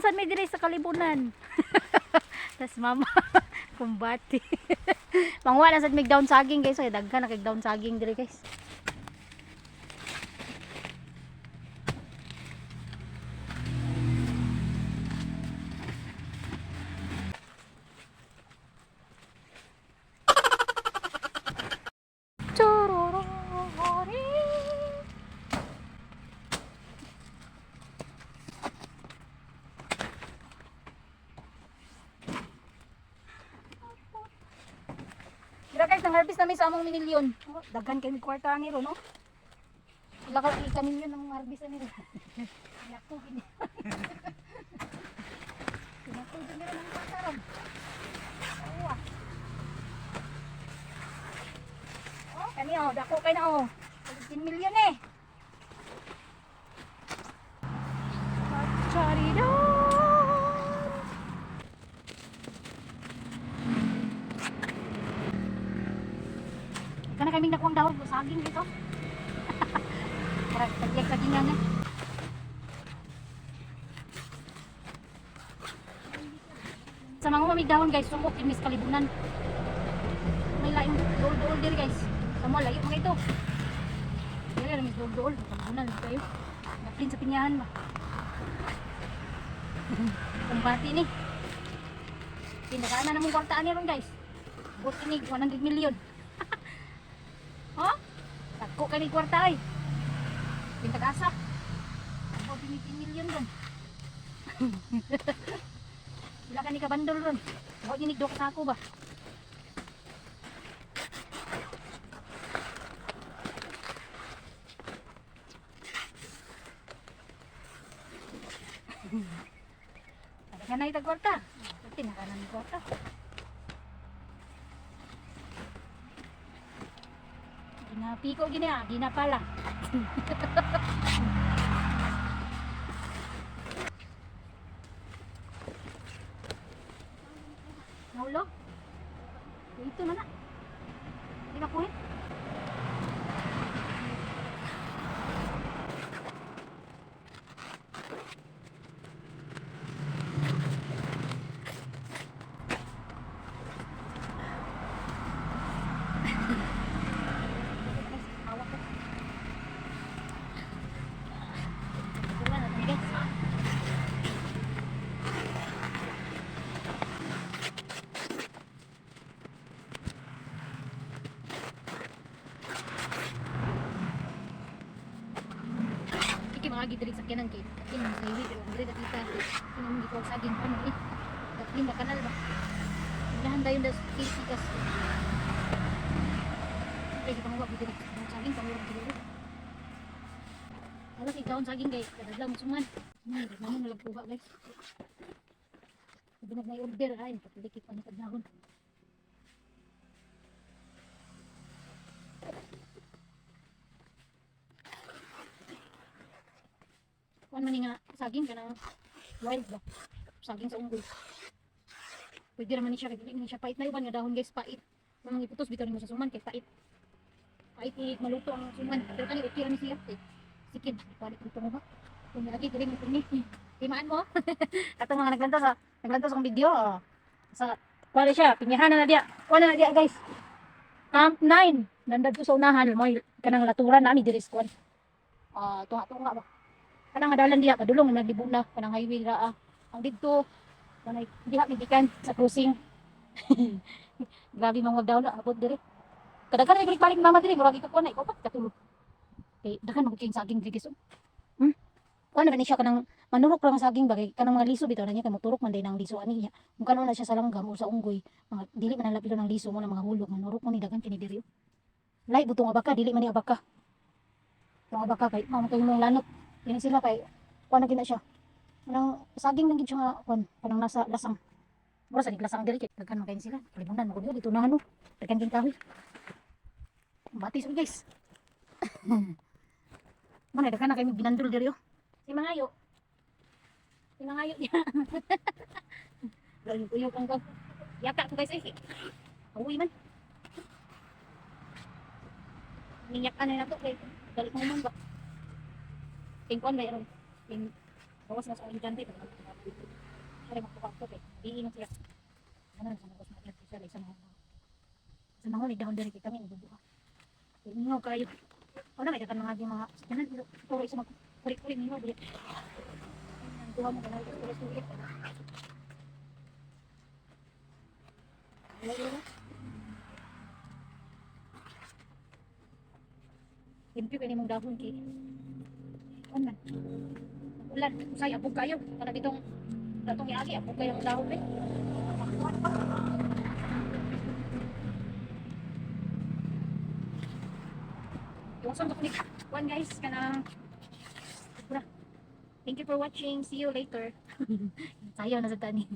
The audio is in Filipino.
sad may diri sa kalibunan. Tas mama kumbati. Mangwa na sad mig down saging guys, ay daghan na kay down saging diri guys. Kira guys, nang harvest namin sa among minilyon. Oh, daghan kay kwarta ni ro, no? Wala ka ikanin yun ng harvest ni ro. Nako gini. Nako gini ro ng kwarta ron. Oh. Oh, kani oh, dako kay na oh. 15 million eh. Charida. Kana kaming nakuang dahon sa saging dito. Para tagyak-sagingan eh. Sa mga mamig dahon guys, sumok imis kalibunan. May laing dool-dool diri guys. Sa mo layo mga ito. Dili na mis dool-dool, kalibunan kayo. Naplin sa pinyahan ba. Kumbati ni. Pindakaan na namong kwartaan ni ron guys. Buti ni 100 million. Ha? Tako kami kwarta ay. Pintag-asa. Ako 20 million ron. Wala ka ni kabandol ron. Ako dinigdok sa ako ba? Ada ka na itag kwarta. Pati nakanan ni kwarta. Piko gini ah, di na pala. Nahulog? Ito na na. Di ba kuhin? Mga gidiri sa kanan kay atin ang sayo pero ang diri kita kinamong gitawag saging ano eh daplin ba kanal ba ilahan dayon das kisikas kay kita mo gidiri saging pamurag gidiri ala kay daon saging kay kadaglang musuman namo nalagpuba guys binag na order ay patikit pa ni kadlahon. Ano man nga saging kanang wild ba? Saging sa unggoy. Pwede naman ni siya kay dili ni siya pait na iban nga dahon guys, pait. Kung iputos bitaw nimo sa suman kay pait. Pait maluto ang suman. Pero kani okay ra ni siya. Sikid balik dito mo ba? Kung lagi dili mo kini. Timaan mo. Katong mga naglantas ang video. Sa kwali siya, pinyahan na dia. Kuha na dia guys. Camp 9. Nandag ko sa unahan mo kanang laturan nami diri sa kwan. Tunga ba? Kanang adalan diha padulong naglibog na kanang highway ra ang didto kanay diha migikan sa crossing. Grabe mga daw na abot diri kadaghan ay balik mama diri murag ikaw na ikaw pa katulog kay daghan magking saging diri giso kuan na siya kanang manurok lang saging bagay kanang mga liso bitaw na niya kay moturok man day nang liso ani niya kung kano na siya sa langgam o sa unggoy mga dili man ang lapilo ng liso mo na mga hulog manurok mo ni daghan kini diri lay butong abaka dili man ni abaka tong abaka kay mamo kay mong lanot. Yan sila kay kuan na gina siya. Kanang saging lang gid siya nga kuan, kanang nasa lasang. Mura sa lasang diri kay daghan man kay sila. Kalibunan mo dito na ano. Daghan king kahoy. Batis guys. Mana daghan na kay binandol diri oh. Si mangayo. Si mangayo niya. Lain kuyo kang yaka ko guys eh. Awi man. Minyak ano na to kay galit mo man ba. King kon mayroon. King Bawas na sa elegante. Kaya magpapakot eh. Diinom sila. Ano na sa mga natin sila sa mga sa mga may dahon din kami ibubuha. Ingaw kayo. Ano may dagan mga mga kanan puro isa mag kurik-kurik ninyo dili. Ang duha mo kanal sulit. Limpyo kayo mong dahon kay ano man. Ulan, saya abog kayo. Para ditong datong iagi abog kayo ang dahon eh. Iwasan ko ni one guys kanang thank you for watching. See you later. Sayaw na sa tani.